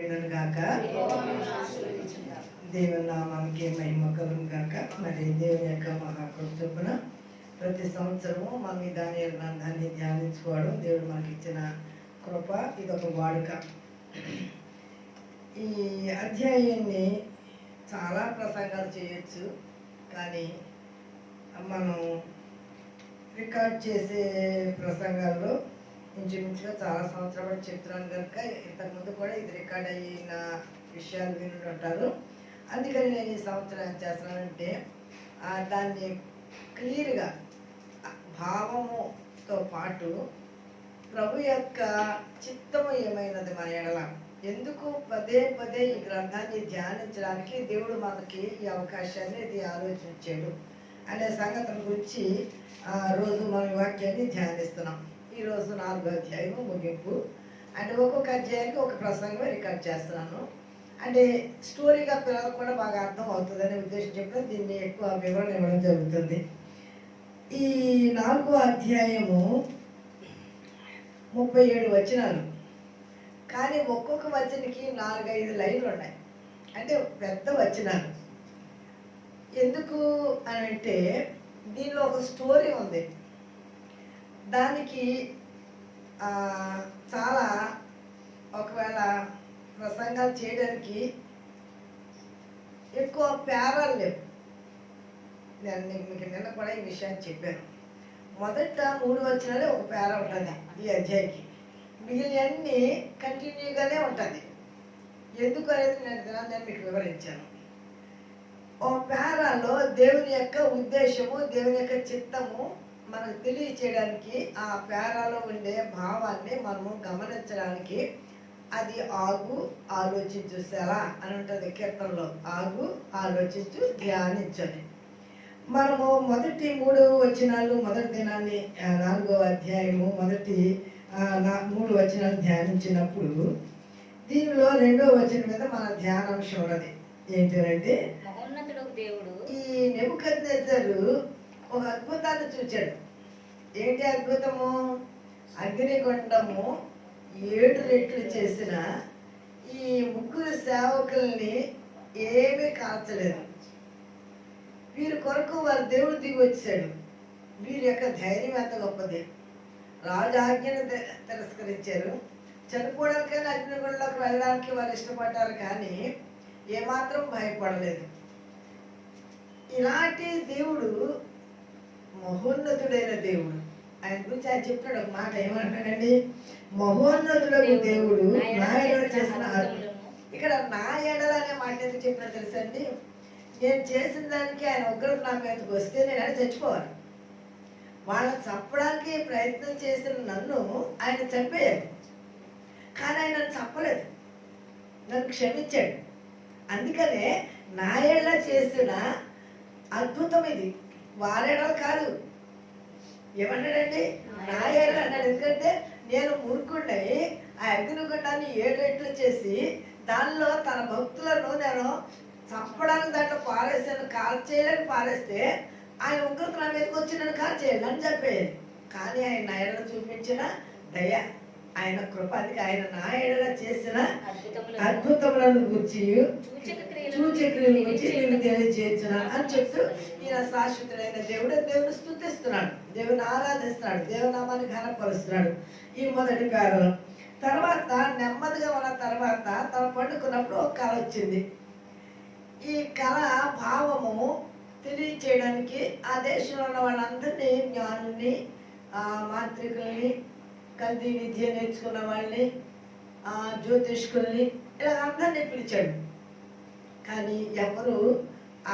దీవించును గాక. దేవుని నామానికి మహిమ కలుగును గాక. మరి దేవుని యొక్క మహాకృప చొప్పున ప్రతి సంవత్సరము మనం ఈ దానియేలు గ్రంథాన్ని ధ్యానించుకోవడం దేవుడు మనకి ఇచ్చిన కృప. ఇదొక వాడుక. ఈ అధ్యాయాన్ని చాలా ప్రసంగాలు చేయొచ్చు, కానీ మనం రికార్డ్ చేసే ప్రసంగాల్లో ఇంచుమించుగా చాలా సంవత్సరాలు చెప్తున్నాను కనుక ఇంతకుముందు కూడా ఇది రికార్డ్ అయిన విషయాలు విని ఉంటారు. అందుకని నేను ఈ సంవత్సరం ఏం చేస్తున్నానంటే దాన్ని క్లియర్గా భావముతో పాటు ప్రభు యొక్క చిత్తము ఏమైనది మన ఎడల, ఎందుకు పదే పదే ఈ గ్రంథాన్ని ధ్యానించడానికి దేవుడు మనకి ఈ అవకాశాన్ని ఇది ఆలోచించాడు అనే సంగతి గురించి రోజు మన వాక్యాన్ని ధ్యానిస్తున్నాం. ఈరోజు 4వ అధ్యాయము ముగింపు. అంటే ఒక్కొక్క అధ్యాయానికి ఒక ప్రసంగం రికార్డ్ చేస్తున్నాను. అంటే స్టోరీగా పిల్లలకు కూడా బాగా అర్థం అవుతుందనే ఉద్దేశం చెప్పిన దీన్ని ఎక్కువ వివరణ ఇవ్వడం జరుగుతుంది. ఈ 4వ అధ్యాయము 37 వచనాలు, కానీ ఒక్కొక్క వచనకి 4-5 లైన్లు ఉన్నాయి. అంటే పెద్ద వచనాలు. ఎందుకు అని అంటే దీనిలో ఒక స్టోరీ ఉంది. దానికి చాలా ఒకవేళ ప్రసంగాలు చేయడానికి ఎక్కువ పేరాలు లేవు. నేను మీకు నిన్న కూడా ఈ విషయాన్ని చెప్పాను. మొదట 3 వచనాలే ఒక పేరా ఉంటుంది ఈ అధ్యాయకి, మిగిలినవన్నీ కంటిన్యూగానే ఉంటుంది. ఎందుకు అనేది నేను మీకు వివరించాను. ఓ పేరాలో దేవుని యొక్క ఉద్దేశము, దేవుని యొక్క చిత్తము మనకు తెలియచేయడానికి, ఆ పేరాలో ఉండే భావాన్ని మనము గమనించడానికి అది ఆగు, ఆలోచించు, సెలా అని ఉంటుంది కీర్తనలో. ఆగు, ఆలోచించు, ధ్యానించని. మనము మొదటి 3 వచనాలు మొదటి దినాన్ని 4వ అధ్యాయము మొదటి 3 వచనాలు ధ్యానించినప్పుడు దీనిలో 2వ వచనం మీద మన ధ్యానాంశం ఉన్నది. ఏంటంటే ఈ నెబుకద్నెజరు ఒక అద్భుతాన్ని చూచాడు. ఏంటి అద్భుతము? అగ్నిగుండము 7 రెట్లు చేసిన ఈ 3 సేవకుల్ని ఏమీ కాల్చలేదు. వీరి కొరకు వారి దేవుడు దిగి వచ్చాడు. వీరి యొక్క ధైర్యం ఎంత గొప్పది. రాజు ఆజ్ఞను తిరస్కరించారు. చనిపోవడానికైనా అగ్నిగుండంలోకి వెళ్ళడానికి వారు ఇష్టపడ్డారు, కానీ ఏమాత్రం భయపడలేదు. ఇలాంటి దేవుడు మహోన్నతుడైన దేవుడు. ఆయన గురించి ఆయన చెప్పినాడు ఒక మాట. ఏమంటాడండి? మహోన్నతుడైన దేవుడు నా ఎడల చేసిన. ఇక్కడ నా ఎడల అనే మాట ఎందుకు చెప్పినాడు తెలుసండి? నేను చేసిన దానికి ఆయన ఉగ్రత నా మీదకి వస్తే నేను ఆయన చచ్చిపోవాలి. వాళ్ళని చంపడానికి ప్రయత్నం చేసిన నన్ను ఆయన చంపేయాలి, కానీ ఆయన నన్ను చంపలేదు, నన్ను క్షమించాడు. అందుకనే నా ఎడల చేసిన అద్భుతం ఇది. వారేడల కాదు. ఏమన్నాడండి? నా ఎడల అన్నాడు. ఎందుకంటే నేను మూర్ఖుడినై ఆ అగ్నిగుండాన్ని 7 రెట్లు చేసి దానిలో తన భక్తులను నేను చంపడానికి దాంట్లో పారేసాను. కాల్చేయాలని పారేస్తే ఆయన ఉగ్రత నా మీదకి వచ్చి నన్ను కాల్చేయాలి, నన్ను చంపేయాలి. కానీ ఆయన నా ఎడల చూపించిన దయ, ఆయన కృప. అందుకే ఆయన నా ఎడల చేసిన అద్భుతములను గురించి, సూచక్రియల గురించి నేను తెలియజేస్తున్నాను అని చెప్తూ ఈయన శాశ్వతుడైన దేవుని స్తుతిస్తున్నాడు, దేవుని ఆరాధిస్తున్నాడు, దేవునామాన్ని ఘనపరుస్తున్నాడు ఈ మొదటి పేరలో. తర్వాత నెమ్మదిగా ఉన్న తర్వాత తను పండుకున్నప్పుడు ఒక కళ వచ్చింది. ఈ కళ భావము తెలియచేయడానికి ఆ దేశంలో ఉన్న వాళ్ళందరినీ, జ్ఞానుల్ని, మాంత్రికుల్ని, కల్దీ విద్య నేర్చుకున్న వాళ్ళని, జ్యోతిష్కుల్ని, ఇలా అందరినీ పిలిచాడు. కానీ ఎవరు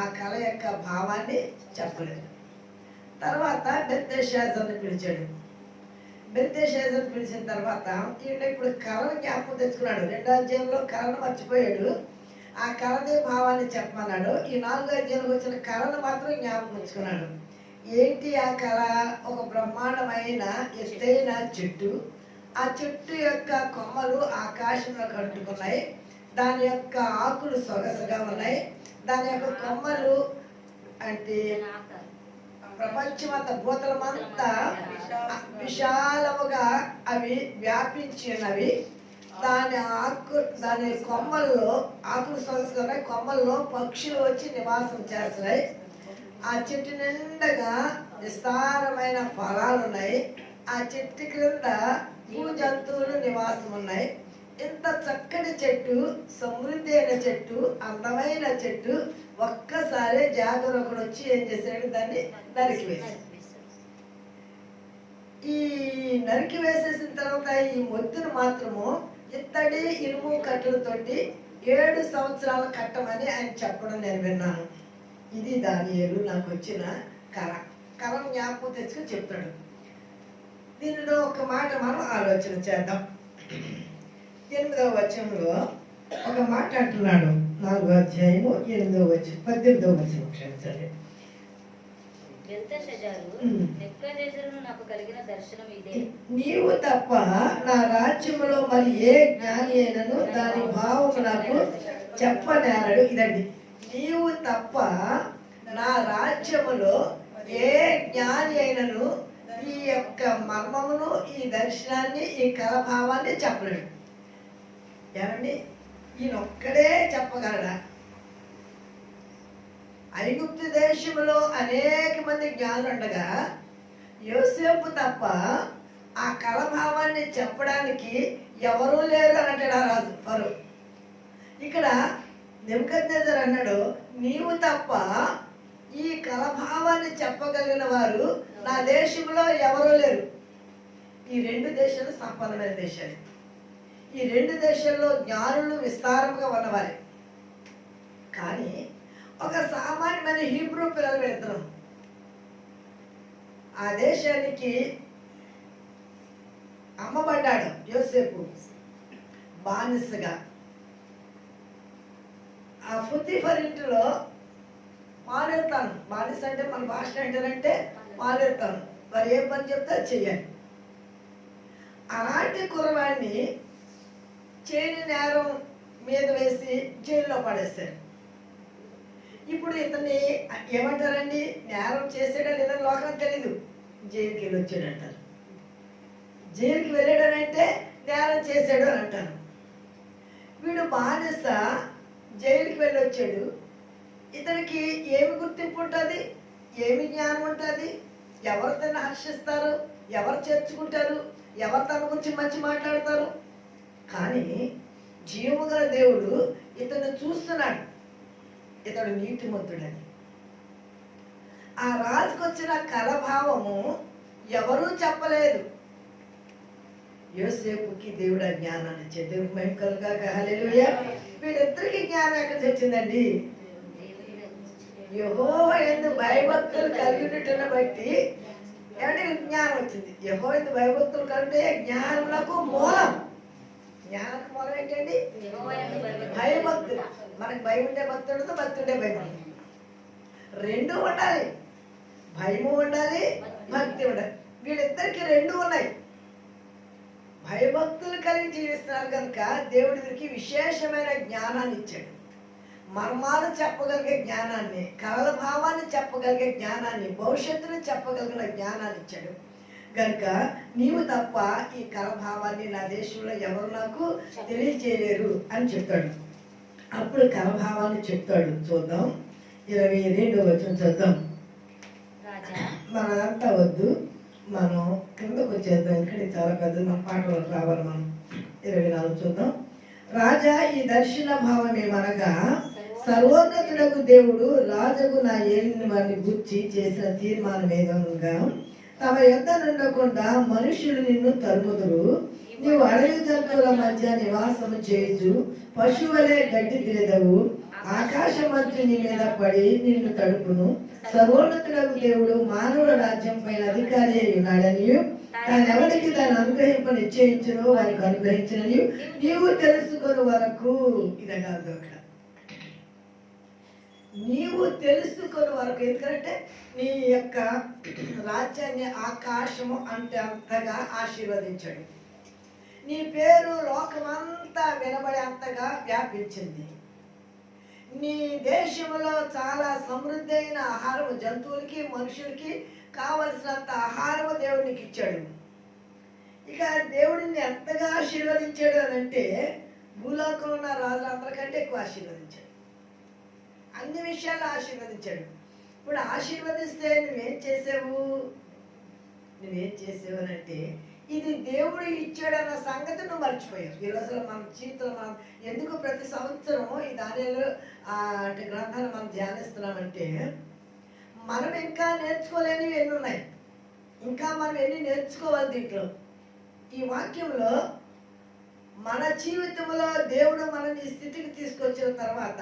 ఆ కళ యొక్క భావాన్ని చెప్పలేదు. తర్వాత బెల్తెషాజర్ని పిలిచాడు. బెల్తెషాజర్ని పిలిచిన తర్వాత ఈయన ఇప్పుడు కళను జ్ఞాపకం తెచ్చుకున్నాడు. 2వ అధ్యాయంలో కళను మర్చిపోయాడు. ఆ కళని భావాన్ని చెప్పమన్నాడు. ఈ 4వ అధ్యాయంలో వచ్చిన కళను మాత్రం జ్ఞాపకం తెచ్చుకున్నాడు. ఏంటి ఆ కళ? ఒక బ్రహ్మాండమైన ఎత్తైన చెట్టు. ఆ చెట్టు యొక్క కొమ్మలు ఆకాశంలో కట్టుకున్నాయి. దాని యొక్క ఆకులు సొగసుగా ఉన్నాయి. దాని యొక్క కొమ్మలు అంటే ప్రపంచమంతా, భూతలమంతా విశాలముగా అవి వ్యాపించి ఉన్నవి. దాని కొమ్మల్లో ఆకులు సొలుసుకున్నాయి, కొమ్మల్లో పక్షులు వచ్చి నివాసం చేస్తున్నాయి. ఆ చెట్టు నిండగా విస్తారమైన ఫలాలు ఉన్నాయి. ఆ చెట్టు క్రింద భూ జంతువులు నివాసం ఉన్నాయి. ఇంత చక్కటి చెట్టు, సమృద్ధి అయిన చెట్టు, అందమైన చెట్టు, ఒక్కసారి జాగరొకడు వచ్చి ఏం చేశాడు, దాన్ని నరికివేశాడు. ఈ నరికి వేసేసిన తర్వాత ఈ మొద్దును మాత్రము ఇత్తడి ఇనుము కట్టెలతోటి 7 సంవత్సరాలు కట్టమని ఆయన చెప్పడం నేను విన్నాను. ఇది దానియేలు నాకు వచ్చిన కరం జ్ఞాపకం తెచ్చుకొని చెప్తాడు. దీనిలో ఒక మాట మనం ఆలోచన చేద్దాం. 8వ వచనంలో ఒక మాట అంటున్నాడు. 4వ అధ్యాయము 8వ వచనం 18వ వచనం క్షమించండి. నీవు తప్ప నా రాజ్యములో మరి ఏ జ్ఞాని అయినను దాని భావము నాకు చెప్పనేరడు. ఇదండి, నీవు తప్ప నా రాజ్యములో ఏ జ్ఞాని అయినను ఈ యొక్క మర్మమును, ఈ దర్శనాన్ని, ఈ కలభావాన్ని చెప్పలేడు. ఏమండి, ఈయనొక్కడే చెప్పగలడా? ఐగుప్తు దేశంలో అనేక మంది జ్ఞానులు ఉండగా యోసేపు తప్ప ఆ కలభావాన్ని చెప్పడానికి ఎవరూ లేరు అని అంటాడు ఆ రాజు ఫరో. ఇక్కడ నెబుకద్నెజర్ అన్నాడు, నీవు తప్ప ఈ కలభావాన్ని చెప్పగలిగిన వారు నా దేశంలో ఎవరూ లేరు. ఈ 2 దేశాలు సంపన్నమైన దేశాలు. ఈ 2 దేశాల్లో జ్ఞానులు విస్తారంగా ఉన్నవారే. కానీ ఒక సామాన్యమైన హీబ్రూ పిల్లలు వెళ్తున్నాం. ఆ దేశానికి అమ్మబడ్డాడు యోసేపు బానిసగా. ఆ ఫుతిఫర్ ఇంటిలో పాలేస్తాను. బానిస అంటే మన భాష ఏంటంటే పాలేస్తాను. మరి ఏ పని చెప్తే అది చెయ్యాలి. అలాంటి కుర్రవాడిని చేయని నేరం మీద వేసి జైల్లో పడేశారు. ఇప్పుడు ఇతన్ని ఏమంటారండి, నేరం చేసాడా లేదా లోకం తెలీదు, జైలుకి వెళ్ళి వచ్చాడు అంటారు. జైలుకి వెళ్ళాడనంటే నేరం చేశాడు అని అంటారు. వీడు బానిస జైలుకి వెళ్ళి వచ్చాడు. ఇతనికి ఏమి గుర్తింపు ఉంటుంది, ఏమి జ్ఞానం ఉంటుంది, ఎవరు తను హర్షిస్తారు, ఎవరు చేర్చుకుంటారు, ఎవరు తన గురించి మంచి మాట్లాడతారు? కానీ జీవము గల దేవుడు ఇతను చూస్తున్నాడు, ఇతడు నీతిమంతుడని. ఆ రాజుకు వచ్చిన కలభావము ఎవరూ చెప్పలేదు. యోసేపుకి దేవుడు ఆ జ్ఞానాన్ని ఇచ్చాడు. దేవుడు మహిమ కలుగాక. హల్లెలూయా. వీళ్ళిద్దరికి జ్ఞానం ఎక్కడ వచ్చిందండి? యెహోవా యందు భయభక్తులు కలిగినట్టును బట్టి ఏమంటే జ్ఞానం వచ్చింది. యెహోవా యందు భయభక్తులు కలిగితే జ్ఞానములకు మూలం. జ్ఞానానికి మూలం ఏంటండి? భయభక్తులు. మనకు భయం ఉంటే భక్తి ఉండదు, భక్తి ఉంటే భయం ఉండదు. 2 ఉండాలి. భయము ఉండాలి, భక్తి ఉండాలి. వీళ్ళిద్దరికి 2 ఉన్నాయి. భయభక్తులు కలిగి జీవిస్తున్నారు కనుక దేవుడి వీరికి విశేషమైన జ్ఞానాన్ని ఇచ్చాడు. మర్మాలు చెప్పగలిగే జ్ఞానాన్ని, కలల భావాన్ని చెప్పగలిగే జ్ఞానాన్ని, భవిష్యత్తును చెప్పగలిగిన జ్ఞానాన్ని ఇచ్చాడు. కనుక నీవు తప్ప ఈ కలభావాన్ని నా దేశంలో ఎవరు నాకు తెలియచేయలేరు అని చెప్తాడు. అప్పుడు కలభావాన్ని చెప్తాడు. చూద్దాం, 22వ వచనం చూద్దాం. మనంతా వద్దు, మనం కిందకు వచ్చేద్దాం. ఇక్కడ చాలా పెద్ద మన పాటలకు రావాలి. మనం 24 చూద్దాం. రాజా, ఈ దర్శన భావం ఏమనగా, సర్వోన్నతుడకు దేవుడు రాజుకు నా ఏలిన వారిని గుర్చి చేసిన తీర్మానం ఏదనగా, తమ యొద్ద నుండకుండా మనుషులు నిన్ను తరుముదురు. నీవు అడవి జంతువుల మధ్య నివాసము చేయుచు పశువులే గడ్డి తినదవు. ఆకాశమంచు నీ మీద పడి నిన్ను తడుపును. సర్వోన్నతుడకు దేవుడు మానవుల రాజ్యం పైన అధికారి అయి ఉన్నాడని, తానెవరికి దాన్ని అనుగ్రహింప నిశ్చయించును వారికి అనుగ్రహించినని నీవు తెలుసుకుని వరకు. ఇదగా అక్కడ నీవు తెలుసుకుని వరకు. ఎందుకంటే నీ యొక్క రాజ్యాన్ని ఆకాశము అంటే అంతగా ఆశీర్వదించాడు. నీ పేరు లోకమంతా వినబడే అంతగా వ్యాపించింది. నీ దేశంలో చాలా సమృద్ధి అయిన ఆహారం, జంతువులకి మనుషులకి కావలసినంత ఆహారం దేవునికి ఇచ్చాడు. ఇక దేవుడిని ఎంతగా ఆశీర్వదించాడు అని అంటే భూలోకంలో ఉన్న రాజులందరికంటే ఎక్కువ ఆశీర్వదించాడు. అన్ని విషయాల్లో ఆశీర్వదించాడు. ఇప్పుడు ఆశీర్వదిస్తే నువ్వేం చేసావు అని అంటే ఇది దేవుడు ఇచ్చాడన్న సంగతి నువ్వు మర్చిపోయావు. ఈ రోజులో మన జీవితంలో మనం ఎందుకు ప్రతి సంవత్సరము ఈ దానిలో అంటే గ్రంథాలు మనం ధ్యానిస్తున్నామంటే మనం ఇంకా నేర్చుకోలేనివి ఎన్ని ఉన్నాయి, ఇంకా మనం ఎన్ని నేర్చుకోవాలి. దీంట్లో ఈ వాక్యంలో మన జీవితంలో దేవుడు మనల్ని ఈ స్థితికి తీసుకొచ్చిన తర్వాత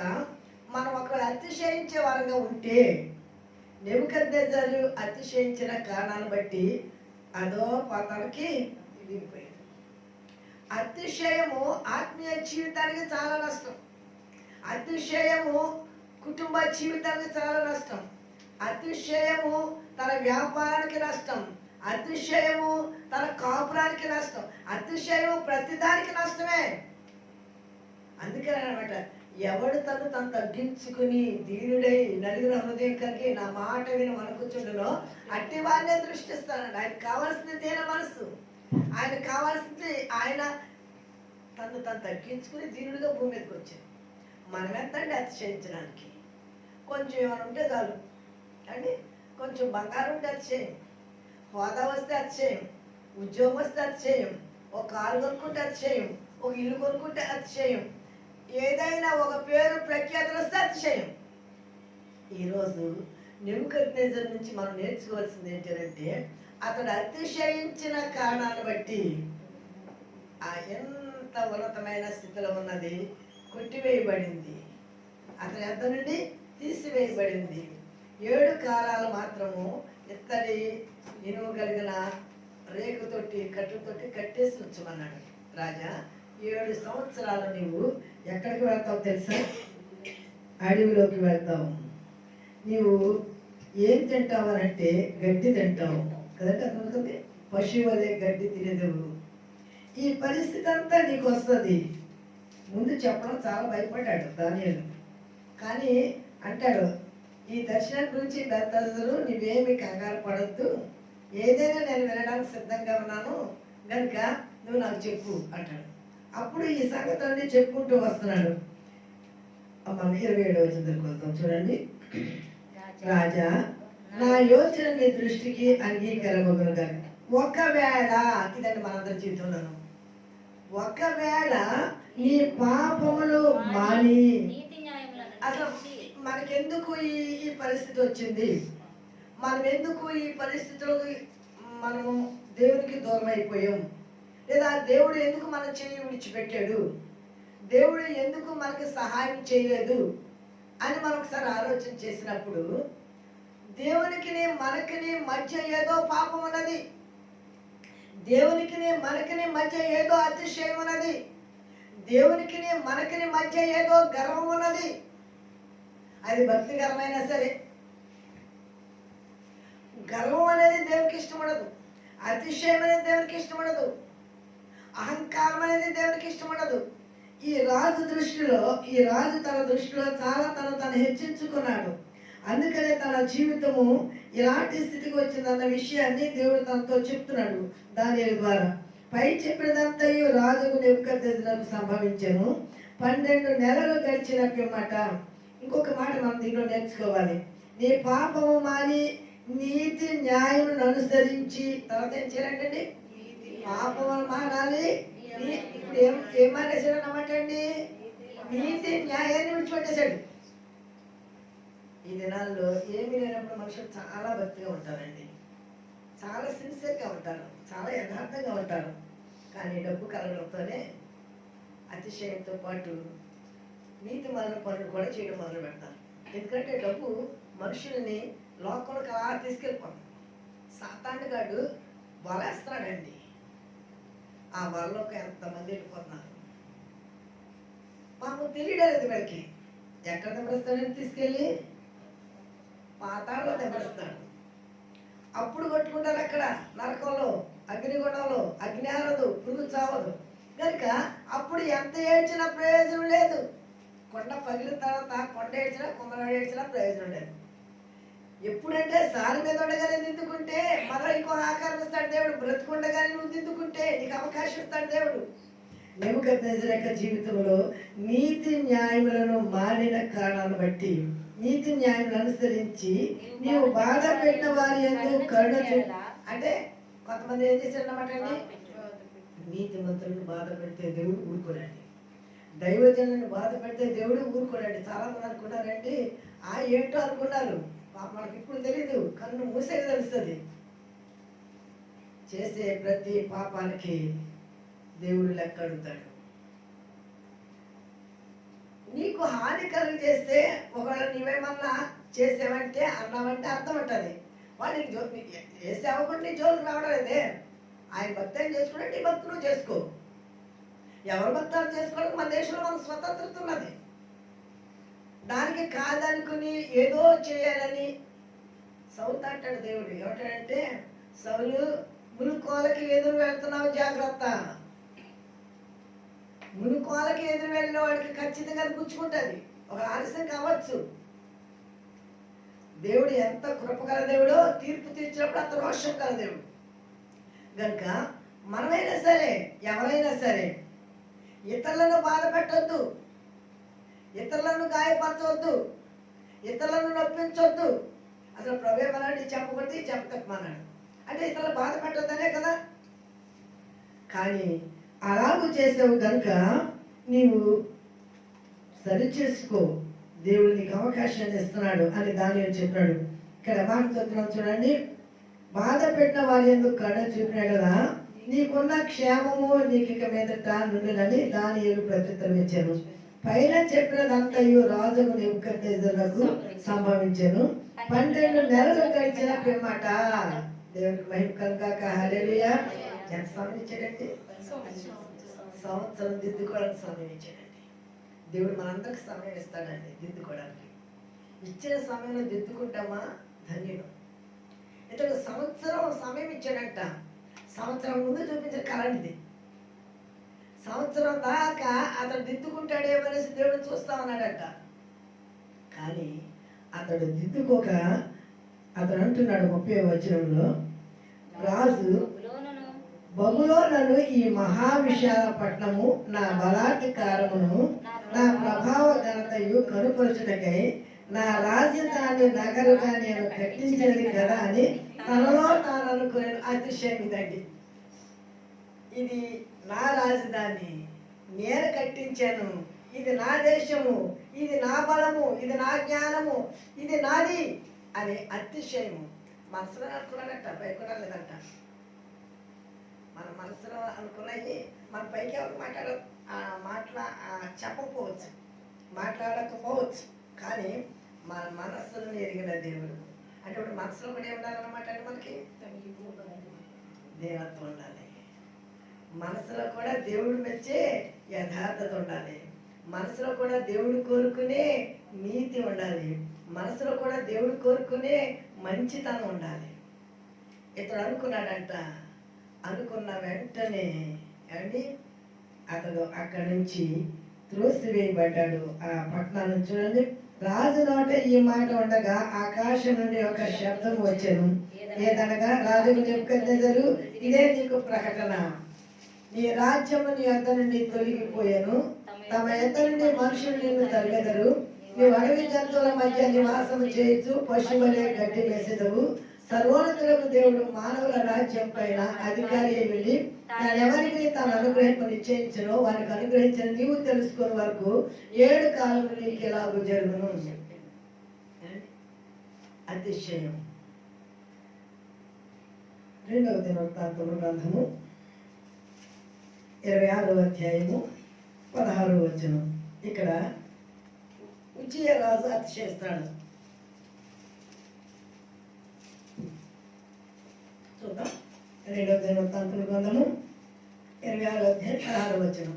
మనం ఒకవేళ అతిశయించే వారంగా ఉంటే నెబుకద్నెజరు అతిశయించిన కారణాలను బట్టి అదో పాతానికి దిగిపోయింది. అతిశయము ఆత్మీయ జీవితానికి చాలా నష్టం. అతిశయము కుటుంబ జీవితానికి చాలా నష్టం. అతిశయము తన వ్యాపారానికి నష్టం. అతిశయము తన కాపురానికి నష్టం. అతిశయము ప్రతిదానికి నష్టమే. అందుకనే అనమాట ఎవడు తను తగ్గించుకుని దీనుడై నలుగుల హృదయం కలిగి నా మాట విని మనకుచుండునో అట్టి వారినే దృష్టిస్తానండి. ఆయనకు కావాల్సింది దేని మనసు, ఆయనకు కావాల్సింది ఆయన తను తగ్గించుకుని దీనుడిగా భూమి మీదకి వచ్చాడు. మనం ఎంతండి అతిశయించడానికి? కొంచెం ఏమైనా ఉంటే చాలు అండి. కొంచెం బంగారం ఉంటే అతిశయం, హోదా వస్తే అతిశయం, ఉద్యోగం వస్తే అతిశయం, ఒక కారు కొనుక్కుంటే అతిశయం, ఒక ఇల్లు కొనుక్కుంటే అతిశయం, ఏదైనా ఒక పేరు ప్రఖ్యాతులు వస్తే అతిశయం. ఈరోజు నెబుకద్నెజరు నుంచి మనం నేర్చుకోవాల్సింది ఏంటంటే అతడు అతిశయించిన కారణాన్ని బట్టి ఆ ఎంత ఉన్నతమైన స్థితిలో ఉన్నది కొట్టివేయబడింది. అతని ఎంత నుండి తీసివేయబడింది. 7 కాలాలు మాత్రము ఇత్తడి ఇనుము కలిగిన రేకుతోటి కట్టుతోటి కట్టేసి ఉంచమన్నాడు. రాజా 7 సంవత్సరాలు నీవు ఎక్కడికి వెళ్తావు తెలుసా? అడవిలోకి వెళ్తావు. నీవు ఏం తింటావు అని అంటే గడ్డి తింటావు కదంటే అర్థమవుతుంది. పశువులే గడ్డి తినేదేవు. ఈ పరిస్థితి అంతా నీకు వస్తుంది. ముందు చెప్పడం చాలా భయపడ్డాడు దానియేలు. కానీ అంటాడు ఈ దర్శనం గురించి బెల్తెషాజరు నీవేమి కంగారు పడద్దు, ఏదైనా నేను వినడానికి సిద్ధంగా ఉన్నాను కనుక నువ్వు నాకు చెప్పు అంటాడు. అప్పుడు ఈ సంగతులన్నీ చెప్పుకుంటూ వస్తున్నాడు. మనం 27వ వచనం వస్తాం చూడండి. రాజా నా యోచన నీ దృష్టికి అంగీకారమగును గాక. ఒకవేళ ఇదండి మనందరి జీవితంలోను, ఒకవేళ నీ పాపములు మాని, అసలు మనకెందుకు ఈ పరిస్థితి వచ్చింది, మనం ఎందుకు ఈ పరిస్థితిలో మనము దేవునికి దూరం అయిపోయాం, లేదా దేవుడు ఎందుకు మన చెయ్యి విడిచిపెట్టాడు, దేవుడు ఎందుకు మనకి సహాయం చేయలేదు అని మనం ఒకసారి ఆలోచన చేసినప్పుడు దేవునికి మనకి మధ్య ఏదో పాపం ఉన్నది, దేవునికి మనకి మధ్య ఏదో అతిశయం ఉన్నది, దేవునికి మనకి మధ్య ఏదో గర్వం ఉన్నది. అది భక్తికరమైనా సరే గర్వం అనేది దేవునికి ఇష్టపడదు, అతిశయం అనేది దేవునికి ఇష్టపడదు, అహంకారం అనేది దేవునికి ఇష్టపడదు. ఈ రాజు తన దృష్టిలో చాలా తను హెచ్చించుకున్నాడు. అందుకనే తన జీవితము ఇలాంటి స్థితికి వచ్చిందన్న విషయాన్ని దేవుడు తనతో చెప్తున్నాడు దానియేలు ద్వారా. పై చెప్పినదంతయు రాజుకు నెబుకద్నెజరుకు సంభవించెను. 12 నెలలు గడిచిన పిమ్మట, ఇంకొక మాట మనం దీంట్లో నేర్చుకోవాలి. నీ పాపము మాని నీతి న్యాయమును అనుసరించి, తర్వాత ఏం చేయాలంటండి? పాపము మానాలి. ఇప్పుడు ఏం మానేశాడు అన్నమాట అండి? నీతి న్యాయాన్ని విడిచిపెట్టేశాడు. ఈ దినాల్లో ఏమీ లేనప్పుడు మనుషులు చాలా భక్తిగా ఉంటారండి, చాలా సిన్సియర్గా ఉంటారు, చాలా యథార్థంగా ఉంటారు. కానీ డబ్బు కలగడంతోనే అతిశయంతో పాటు నీతి మరణ పనులు కూడా చేయడం మొదలు పెడతారు. ఎందుకంటే డబ్బు మనుషుల్ని లోకంలోకి అలా తీసుకెళ్ళిపోతాం. సాతానుగాడు వలేస్తున్నాడండి, ఆ వలలోకి ఎంతమంది వెళ్ళిపోతున్నారు. మాకు తెలియలేదు వీళ్ళకి. ఎక్కడ దెబ్బస్తాడని తీసుకెళ్ళి పాతాళలో దెబ్బస్తాడు. అప్పుడు కొట్టుకుంటారు అక్కడ నరకంలో, అగ్నిగుండంలో. అగ్ని ఆరదు, పురుగు చావదు కనుక అప్పుడు ఎంత ఏడ్చినా ప్రయోజనం లేదు. కొండ పగిలిన తర్వాత కొండ ఏడ్చినా, కొమ్మలు ఏడ్చినా ప్రయోజనం లేదు. ఎప్పుడంటే సారి మీద ఉండగానే దిద్దుకుంటే మరో ఇంకో ఆకారం ఇస్తాడు దేవుడు. బ్రతుకుండగానే నువ్వు దిద్దుకుంటే నీకు అవకాశం ఇస్తాడు దేవుడు. నెబుకద్నెజరు యొక్క జీవితంలో నీతి న్యాయములను మానిన కారణాలను బట్టి, నీతి న్యాయములను అనుసరించి నీవు బాధ పెట్టిన వారి యందు కరుణ అంటే కొంతమంది ఏం చేశారన్నమాట అండి, నీతిమంతులను బాధ పెడితే దేవుడు ఊరుకోడండి, దైవజనులను బాధ పెడితే దేవుడు ఊరుకోడండి. చాలా మంది అనుకున్నారండి, ఏంటో అనుకున్నారు, మనకి ఇప్పుడు తెలీదు, కన్ను మూసేది తెలుస్తుంది. చేసే ప్రతి పాపానికి దేవుడు లెక్క అడుగుతాడు. నీకు హాని కలుగు చేస్తే ఒకవేళ నీవేమన్నా చేసావంటే అన్నావంటే అర్థం ఉంటుంది. వాళ్ళకి ఏ సేవకుడు నీ జోలికి రావడం లేదే. ఆయన భక్తి ఏం చేసుకుంటే నీ భక్తి నువ్వు చేసుకో. ఎవరు భక్తులు చేసుకోవడం మన దేశంలో మనకు స్వతంత్రత ఉన్నది. దానికి కాదనుకుని ఏదో చేయాలని సౌలు అంటాడు దేవుడు. ఏమిటంటే, సౌలు మునుకోలకి ఎదురు వెళ్తున్నావు జాగ్రత్త. మునుకోలకి ఎదురు వెళ్ళిన వాడికి ఖచ్చితంగా గుచ్చుకుంటుంది. ఒక ఆలస్యం కావచ్చు. దేవుడు ఎంత కృపగల దేవుడో, తీర్పు తీర్చినప్పుడు అంత రోషం గల దేవుడు. కనుక మనమైనా సరే, ఎవరైనా సరే ఇతరులను బాధ పెట్టొద్దు, ఇతరులను గాయపరచవద్దు, ఇతరులను నొప్పించొద్దు. అసలు ప్రభు ఏమన్నాడు, చెప్పకూడదు చెప్పమన్నాడు. అంటే ఇతరులు బాధ పెట్టొద్దనే కదా. కానీ అలాగూ చేసావు కనుక నీవు సరిచేసుకో, దేవుడు నీకు అవకాశాన్ని ఇస్తున్నాడు అని దానియేలు చెప్పాడు. ఇక్కడ మాట చదువుతున్నాం చూడండి. బాధ పెట్టిన వారి ఎందుకు కరుణ చూపినా కదా, నీకున్న క్షేమము నీకు ఇక మీదట నుండినని దానియేలు ప్రత్యుత్తరం ఇచ్చాను. పైన చెప్పినదంతయు రాజుకు నెబుకద్నెజరునకు సంభవించెను. 12 నెలలు గడిచిన పిమ్మట, దేవునికి మహిమ కలుగాక, హల్లెలూయా. ఎంత సమయం ఇచ్చాడండి? సంవత్సరం దిద్దుకోవడానికి సమయం ఇచ్చాడండి దేవుడు. మనందరికి సమయం ఇస్తాడండి దిద్దుకోవడానికి. ఇచ్చిన సమయంలో దిద్దుకుంటామా ధన్యుడు. ఇతడు సంవత్సరం సమయం ఇచ్చాడంట. సంవత్సరం ముందు చూపించిన కళనిది. సంవత్సరం దాకా అతడు దిద్దుకుంటాడేమనేసి దేవుడు చూస్తా ఉన్నాడట. కానీ అతడు దిద్దుకోక అతడు అంటున్నాడు 30వ వచనంలో, రాజు బబులోనును ఈ మహావిశాల పట్టణము నా బలాత్కారమును నా ప్రభావ ఘనతయు కనుపరచుటకై నా రాజధాని నగరుగా నేను కట్టించినది కదా అని తనలో తాను అనుకునే అతిశయం ఇదండి. ఇది నా రాజధాని, నేను కట్టించాను, ఇది నా దేశము, ఇది నా బలము, ఇది నా జ్ఞానము, ఇది నాది అనే అతిశయము మనసులో అనుకున్నాడట, పైకి లేదంట. మన మనసులో అనుకున్నాయి మన పైకి ఎవరు చెప్పకపోవచ్చు, మాట్లాడకపోవచ్చు. కానీ మన మనస్సును ఎరిగిన దేవుడు అంటే ఇప్పుడు మనసులో కూడా ఏముండాలన్నమాట అంటే మనకి దేవత్వం ఉండాలి. మనసులో కూడా దేవుడు మెచ్చే యథార్థత ఉండాలి. మనసులో కూడా దేవుడు కోరుకునే నీతి ఉండాలి. మనసులో కూడా దేవుడు కోరుకునే మంచితనం ఉండాలి. ఇతడు అనుకున్నాడంట. అనుకున్న వెంటనే అండి అతడు అక్కడి నుంచి త్రోసివేయబడ్డాడు. ఆ పట్టణాన్ని చూడండి. రాజు నోట ఈ మాట ఉండగా ఆకాశం నుండి ఒక శబ్దం వచ్చెను. ఏదనగా, రాజుకు నెబుకద్నెజరు, ఇదే నీకు ప్రకటన, నీ రాజ్యము నీ యొద్ద నుండి తొలగిపోయాను, తమ యొద్ద నుండి మనుషులు నిన్ను తరిగెదరు, నీవు అడవి జంతువుల మధ్య నివాసము చేయొచ్చు, పశువులే గడ్డి మేసెదవు. సర్వోన్నతులకు దేవుడు మానవుల రాజ్యం పైన అధికారి అయి వెళ్ళి ఎవరికి తన అనుగ్రహింపు నిశ్చయించను వారికి అనుగ్రహించిన నీవు తెలుసుకునే వరకు 7 కాలములు నీకు ఎలాగూ జరుగును. అతిశయం. 2వ దినవృత్తాంతముల గ్రంథము 26వ అధ్యాయము 16వ వచనం. ఇక్కడ ఉజ్జియా రాజు అతిశయిస్తాడు. చూద్దాం. 2వ దినవృత్తాంతముల గ్రంథము 26వ అధ్యాయం 16వ వచనం.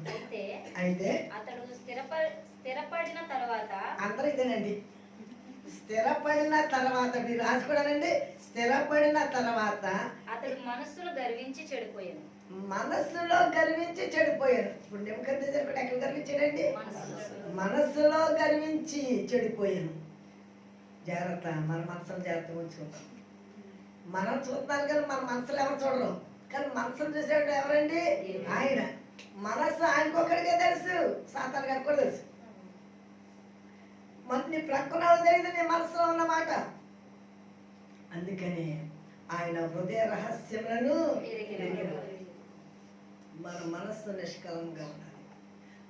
అయితే అతడు స్థిరపడిన తర్వాత, అందరూ ఇదేనండి, స్థిరపడిన తర్వాత మీరు రాసుకోవడానండి. స్థిరపడిన తర్వాత అతడు మనస్సులో గర్వించి చెడిపోయాను. మనస్సులో గర్వించి చెడిపోయాను. ఇప్పుడు నెబుకద్నెజరు ఎక్కడ గర్వించాడండి? మనస్సులో గర్వించి చెడిపోయాను. జాగ్రత్త, మన మనసును జాగ్రత్తగా ఉంచుకుంటాం. మనం చూస్తున్నాం కానీ మన మనసులు ఎవరు చూడరు, కానీ మనసును చూసేవాడు ఎవరండి? ఆయన. మనసు ఆయనకు ఒక్కడికే తెలుసు, సాతాను గారికి కూడా తెలుసు. మన నీ ప్రక్కన తెలియదు నీ మనసులో ఉన్నమాట. అందుకని ఆయన హృదయ రహస్యములను ఎరిగినవాడు. మన మనస్సు నిష్కలంగా ఉండాలి,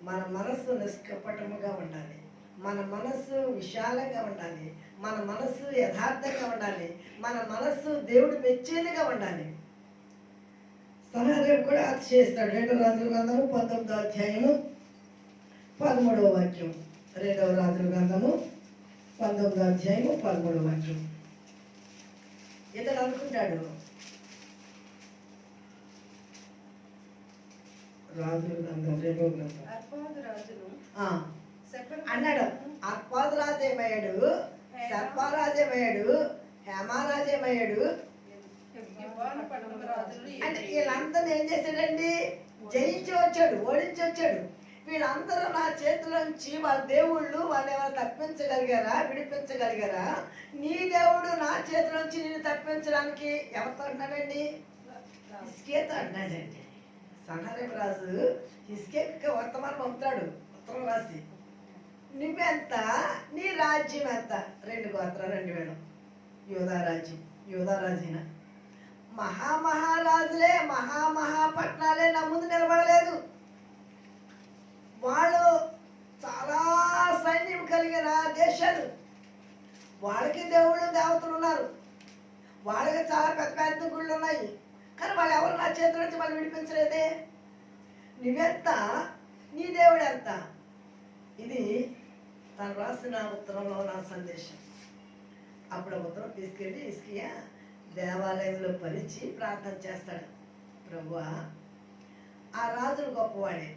మన మనస్సు నిష్కపటముగా ఉండాలి, మన మనస్సు విశాలంగా ఉండాలి, మన మనస్సు యథార్థంగా ఉండాలి, మన మనస్సు దేవుడు మెచ్చేదిగా ఉండాలి. సహదేవుడు కూడా అది చేస్తాడు. 2 రాజుల గ్రంథము 19వ అధ్యాయము 13వ వాక్యం. 2 రాజుల గ్రంథము 19వ అధ్యాయము 13వ వాక్యం. ఇతడు అనుకుంటాడు, రాజుల గ్రంథం 2వ గ్రంథం అన్నాడు. అర్పాదు రాజు ఏమయ్యాడు, సర్పారాజు ఏమయ్యాడు, హేమారాజు ఏమయ్యాడు అంటే వీళ్ళందరూ ఏం చేశాడండి? జయించి వచ్చాడు, ఓడించి వచ్చాడు. వీళ్ళందరూ నా చేతిలోంచి వాళ్ళ దేవుళ్ళు వాళ్ళు ఏమైనా తప్పించగలిగారా, విడిపించగలిగారా? నీ దేవుడు నా చేతిలోంచి నేను తప్పించడానికి ఎవరితో అంటున్నాడండి? హిజ్కియాతో అంటున్నాడండి. సన్హెరీబు రాజు హిజ్కియాకి వర్తమానం పంపుతాడు, ఉత్తరం రాసి. నువ్వెంత, నీ రాజ్యం ఎంత? 2 గోత్రాలు 2,000. యూదారాజైన మహామహారాజులే, మహాపట్నాలే నా ముందు నిలబడలేదు. వాళ్ళు చాలా సైన్యం కలిగిన దేశాలు, వాళ్ళకి దేవుళ్ళు దేవతలు ఉన్నారు, వాళ్ళకి చాలా పెద్ద పెద్ద గుళ్ళు ఉన్నాయి, కానీ వాళ్ళు ఎవరు నా చేతుల నుంచి వాళ్ళు విడిపించలేదే. నువ్వెంత, నీ దేవుడు ఎంత? ఇది తను రాసిన ఉత్తరంలో నా సందేశం. అప్పుడు ఉత్తరం తీసుకెళ్ళి హిజ్కియా దేవాలయంలో పరిచి ప్రార్థన చేస్తాడు. ప్రభువా, ఆ రాజులు గొప్పవాడే,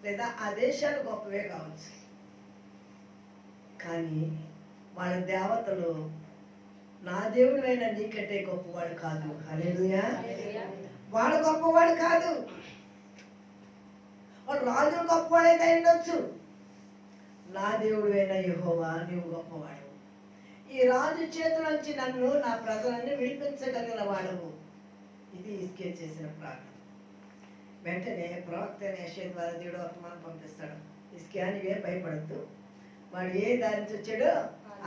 లేదా ఆ దేశాలు గొప్పవే కావచ్చు, కానీ వాళ్ళ దేవతలు నా దేవుడైన నీకంటే గొప్పవాడు కాదు. హల్లెలూయా. వాడు గొప్పవాడు కాదు. వాడు రాజులు గొప్పవాడైతే ఉండొచ్చు, నా దేవుడు అయిన యెహోవా నీవు గొప్పవాడు. ఈ రాజు చేతులోంచి నన్ను, నా ప్రజలన్నీ విడిపించగలిగిన వాడవు. ఇది హిజ్కియా చేసిన ప్రార్థన. వెంటనే ప్రవక్త యెషయా ద్వారా దేవుడు వర్తమానం పంపిస్తాడు. హిజ్కియా, నీవే భయపడద్దు, వాడు ఏ దారి నుంచి వచ్చాడో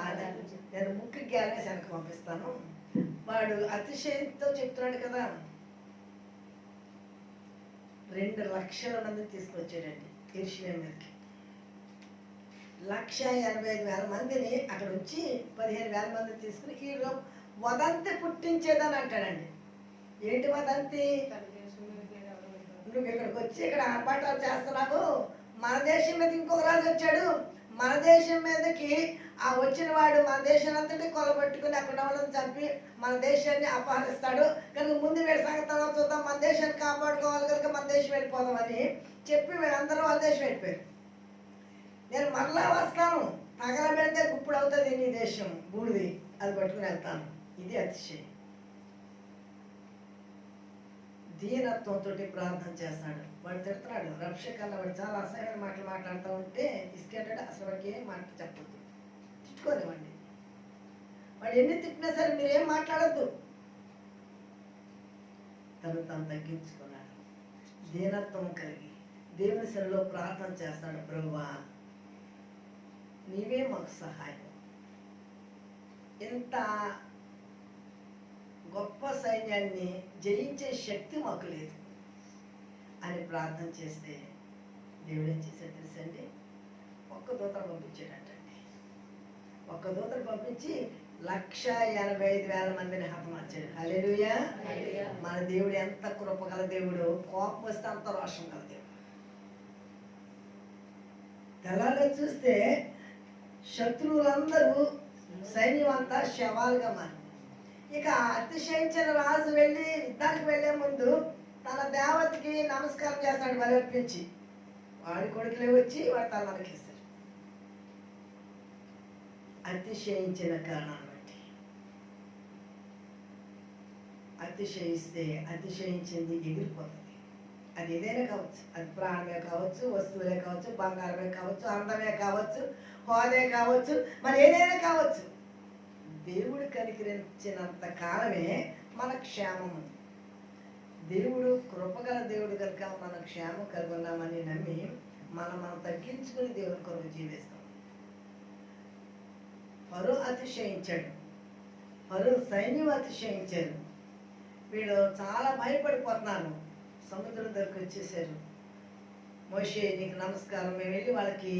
ఆ దారి నుంచి నేను ముక్కు గ్యాలనే వెనక పంపిస్తాను. వాడు అతిశయంతో చెప్తున్నాడు కదా. 2 లక్షల మందిని తీసుకొచ్చాడండి యెరూషలేము మీదకి. 1,85,000 మందిని అక్కడ ఉంచి 15,000 మందిని తీసుకుని ఈ వదంతి పుట్టించేదని అంటాడండి. ఏంటి వదంతి? నువ్వు ఇక్కడికి వచ్చి ఇక్కడ ఆర్భాటాలు చేస్తున్నావు, మన దేశం మీద ఇంకొక రాజు వచ్చాడు, మన దేశం మీదకి ఆ వచ్చిన వాడు మన దేశాన్ని అంతటి కొలబట్టుకుని అక్కడ వాళ్ళని చంపి మన దేశాన్ని అపహరిస్తాడు కనుక ముందు వీళ్ళ సంగతి తర్వాత చూద్దాం, మన దేశాన్ని కాపాడుకోవాలి కనుక మన దేశం వెళ్ళిపోదామని చెప్పి వీళ్ళందరూ వాళ్ళ దేశం వెళ్ళిపోయారు. నేను మరలా వస్తాను, తగలబెడితే గుప్పుడు అవుతుంది నీ దేశం బూడిది, అది పట్టుకుని వెళ్తాను. ఇది అతిశయం. దీనత్వంతో ప్రార్థన చేస్తాడు. వాడు తిడుతున్నాడు, రక్షకల్లా వాడు చాలా అసహ్యమైన మాటలు మాట్లాడుతూ ఉంటే ఇసుకేటాడు. అసలు వాడికి ఏం మాట చెప్పద్దు, తిట్టుకోనివ్వండి. వాడు ఎన్ని తిట్టినా సరే మీరేం మాట్లాడద్దు. తను తగ్గించుకున్నాడు, దీనత్వం కలిగి దేవుని సన్నిధిలో ప్రార్థన చేస్తాడు. ప్రభువా, నీవే మాకు సహాయం, ఇంత గొప్ప సైన్యాన్ని జయించే శక్తి మాకు లేదు అని ప్రార్థన చేస్తే దేవుడు ఏం చేశాడు తెలుసండి? 1 దూతను పంపించాడంటండి. 1 దూతను పంపించి 1,85,000 మందిని హతమార్చాడు. హల్లెలూయా. మన దేవుడు ఎంత కృపగల దేవుడు, కోపం వస్తే అంత రోషం గల దేవుడు. తెల్లారి చూస్తే శత్రువులందరూ సైన్యం అంతా శవాలుగా మారి, ఇక అతిశయించిన రాజు వెళ్ళి యుద్ధానికి వెళ్లే ముందు తన దేవతకి నమస్కారం చేస్తాడు బలర్పించి. వాడి కొడుకులే వచ్చి వాడు తల నరికేస్తాడు. అతిశయించిన కారణాన్ని బట్టి. అతిశయిస్తే అతిశయించింది ఎగిరిపోతుంది. అది ఏదైనా కావచ్చు, అది ప్రాణమే కావచ్చు, వస్తువులే కావచ్చు, బంగారమే కావచ్చు, అందమే కావచ్చు, హోదే కావచ్చు, మరి ఏదైనా కావచ్చు. దేవుడు కనికరించినంత కాలమే మన క్షేమము. దేవుడు కృపగల దేవుడు కనుక మన క్షేమం కలిగి ఉన్నామని నమ్మి మనం తగ్గించుకుని దేవుని కొరకు జీవిస్తాం. ఫరో అతిశయించాడు, ఫరో సైన్యం అతిశయించారు. వీళ్ళు చాలా భయపడిపోతున్నారు. సముద్రం దగ్గరకు వచ్చేసారు. మోషే నీకు నమస్కారం, మేము వెళ్ళి వాళ్ళకి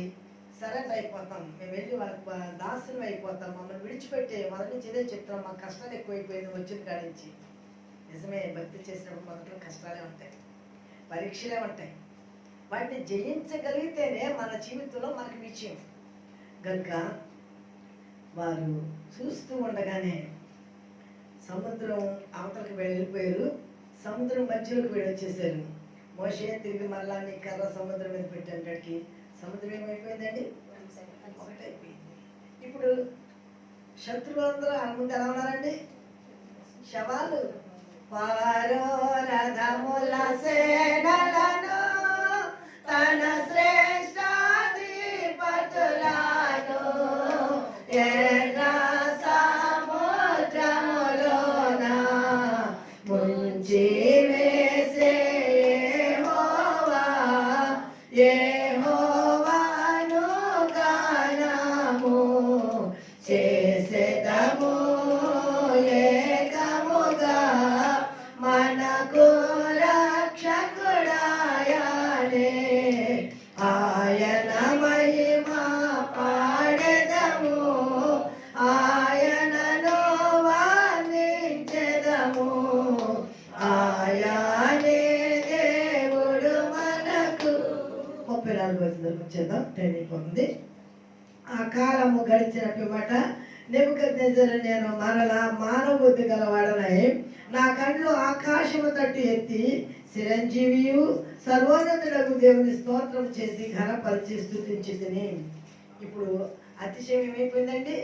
సరెండర్ అయిపోతాం, మేము వెళ్ళి వాళ్ళకి దాసులు అయిపోతాం, మమ్మల్ని విడిచిపెట్టే మొదటి నుంచి ఇదే చెప్తాం, మాకు కష్టాలు ఎక్కువైపోయింది వచ్చిన కాడి నుంచి. నిజమే, భక్తి చేసినప్పుడు మొదట్లో కష్టాలే ఉంటాయి, పరీక్షలే ఉంటాయి. వాటిని జయించగలిగితేనే మన జీవితంలో మనకి విజయం. కనుక వారు చూస్తూ ఉండగానే సముద్రం అవతలకి వెళ్ళిపోయారు. సముద్రం మధ్యలోకి వెళ్ళొచ్చేసారు. మోషే తిరిగి మళ్ళా నీ కర్ర సముద్రం మీద పెట్టేటకి సముద్రం ఏమైపోయిందండి? ఒకటైపోయింది. ఇప్పుడు శత్రువులందరూ ముందు ఎలా ఉన్నారండి? శవాలు. ఫరో రథముల సేనలను తన శ్రేష్ఠాధిపతులను ఎర్ర సముద్రములోన ముంచి వేసే యెహోవాను గానము చేసెదము ఏకముగా మనకు రక్షకుడాయనే ఆయన మహిమ పాడెదము ఆయనను వర్ణించెదము ఆయనే దేవుడు మనకు. 34 వచనం వచ్చేద్దాం, టైం అయిపోతుంది. ఆ కాలము గడిచిన పిమ్మట నెబుకద్నెజరు నేను మరలా మానవ బుద్ధి గలవాడనై నా కళ్ళు ఆకాశము తట్టు ఎత్తి చిరంజీవియు సర్వోన్నతుడగు దేవుని స్తోత్రం చేసి ఘనపరిచి స్తుతించి తిని. ఇప్పుడు అతిశయం ఏమైపోయిందండి?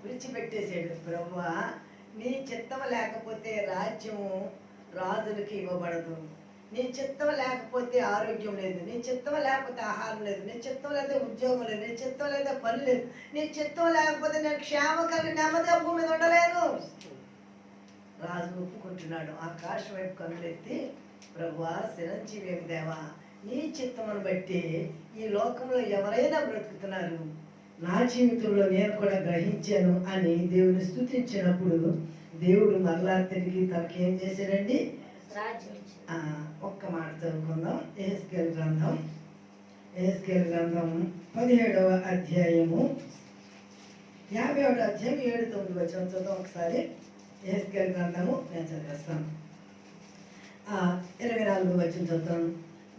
విడిచిపెట్టేసాడు. ప్రభువా, నీ చిత్తం లేకపోతే రాజ్యము రాజులకి ఇవ్వబడదు, నీ చిత్తం లేకపోతే ఆరోగ్యం లేదు, నీ చిత్తం లేకపోతే ఆహారం లేదు, నీ చిత్తం లేకపోతే ఉద్యోగం లేదు, నీ చిత్తం లేకపోతే పని లేదు, నీ చిత్తం లేకపోతే నేను క్షేమ కలిగి నెమ్మదిగా భూమి మీద ఉండలేను. రాజు ఒప్పుకుంటున్నాడు. ఆకాశం వైపు కన్నులెత్తి, ప్రభువా చిరంజీవి దేవా, నీ చిత్తమును బట్టి ఈ లోకంలో ఎవరైనా బ్రతుకుతున్నారు, నా జీవితంలో నేను కూడా గ్రహించాను అని దేవుని స్తుతించినప్పుడు దేవుడు మరలా తిరిగి తనకి ఏం చేశాడండి? ఒక్క మాట చదువుకుందాం. యెహెజ్కేలు గ్రంథం 17వ అధ్యాయము 51వ అధ్యాయం 7-9 వచనం చదువుతాం ఒకసారి. యెహెజ్కేలు గ్రంథము నేను చదివేస్తాను. 24వ వచనం చదువుతాను.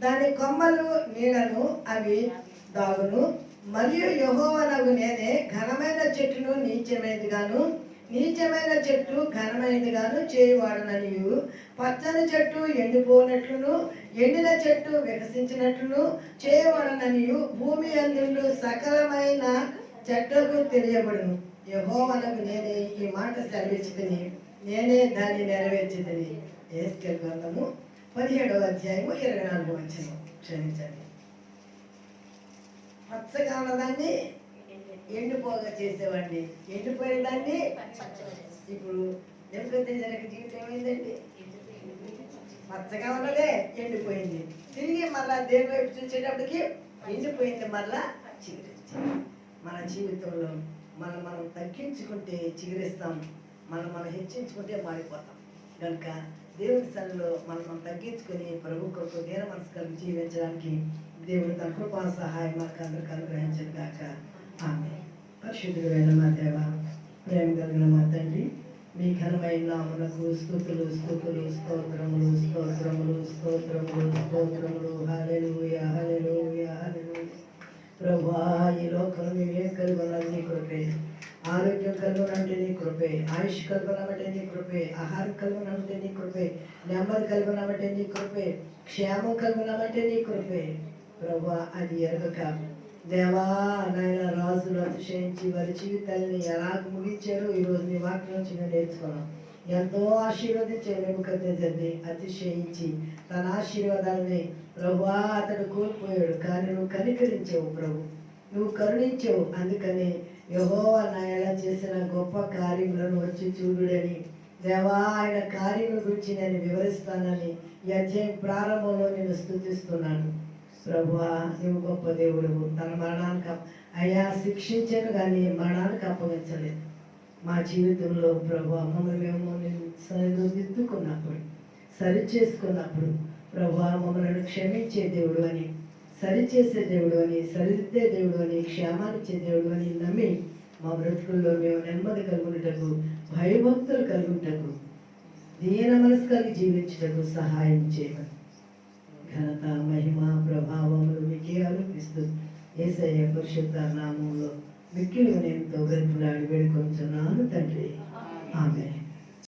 దాని కొమ్మలు నీడను అవి దాగును, మరియు యెహోవానగు నేనే ఘనమైన చెట్టును నీచమైనదిగాను నీచమైన చెట్టు ఘనమైనదిగాను చేయువాడననియు, పచ్చని చెట్టు ఎండిపోనట్లును ఎండిన చెట్టు వికసించినట్లును చేయవాడననియు భూమి అందుండు సకలమైన చెట్లకు తెలియబడును. యెహోవానగు నేనే ఈ మాట సెలవిచ్చితిని, నేనే దాన్ని నెరవేర్చితిని. యెహెజ్కేలు గ్రంథము 17వ అధ్యాయము 24వ వచనం. క్షమించండి. పచ్చగా ఉన్నదాన్ని ఎండిపోగా చేసేవాడిని, ఎండిపోయిన దాన్ని ఇప్పుడు నెబుకద్నెజరుకి జీవితం ఏమైందండి? పచ్చగా ఉన్నదే ఎండిపోయింది. తిరిగి మళ్ళా దేవుని వైపు చూసేటప్పటికి ఎండిపోయింది, మళ్ళా చిగురించింది. మన జీవితంలో మనం తగ్గించుకుంటే చిగురిస్తాం, మనం హెచ్చించుకుంటే మారిపోతాం. కనుక దేవుని సన్నిధిలో మనం తగ్గించుకొని ప్రభు కొరకు దీన మనసు కలిగి జీవించడానికి దేవుడు తన కృపా సహాయం మనకు అందరికి అనుగ్రహించను గాక. ఆమె. పరిశుద్ధుడైన మా దేవ, ప్రేమ కలిగిన మా తండ్రి, మీ ఘనమైన నామమునకు స్తుతులు స్తుతులు స్తోత్రములు స్తోత్రములు స్తోత్రములు స్తోత్రములు. హల్లెలూయా హల్లెలూయా హల్లెలూయా. ప్రభువా, ఈ లోకంలో మేమేం కలుగున్నాం నీ కృపే, ఆరోగ్యం కలుగునంటే నీ కృపే, ఆయుష్ కలుగున్నామంటే నీ కృపే, ఆహారం కలుగున్నామంటే నీ కృపే, నెమ్మది కలుగున్నామంటే నీ కృపే, క్షేమం కలుగున్నామంటే నీ కృపే. ప్రభువా, అది ఎరగక దేవా నాయన రాజులు అతిశయించి వారి జీవితాలని ఎలా ముగించారో ఈరోజు నీ వాక్యం నుంచి మేము నేర్చుకున్నాం. ఎంతో ఆశీర్వదించే నెబుకద్నెజర్ని అతిశయించి తన ఆశీర్వాదాలని ప్రభువా అతడు కోల్పోయాడు, కానీ నువ్వు కనికరించావు ప్రభు, నువ్వు కరుణించావు. అందుకని యెహోవా నా ఎడల చేసిన గొప్ప కార్యములను వచ్చి చూడుడని, దేవా ఆయన కార్యముల గురించి నేను వివరిస్తానని ఈ అధ్యాయం ప్రారంభంలో నేను స్తుతిస్తున్నాను. ప్రభువా నువ్వు గొప్ప దేవుడు. తన మరణానికి అయ్యా శిక్షించాను కానీ మరణానికి అప్పగించలేదు. మా జీవితంలో ప్రభువా మమ్మల్ని మేము సరిదిద్దుకున్నప్పుడు, సరి చేసుకున్నప్పుడు ప్రభువా మమ్మల్ని క్షమించే దేవుడు అని, సరిచేసే దేవుడు అని, సరిదిద్దే దేవుడు అని, క్షేమాన్నిచ్చే దేవుడు అని నమ్మి మా బ్రతుకుల్లో మేము నెమ్మది కలుగుటకు, భయభక్తులు కలుగుటకు, దీన మనసు కలిగి జీవించుటకు సహాయం చేయమని ఘనత మహిమ ప్రభావములు మీకే ఆరోపిస్తూ యేసయ్య పరిశుద్ధ నామంలో మిక్కిలి వినయంతో బ్రతుకులాడి వేడుకొంచున్నాను తండ్రి. ఆమేన్.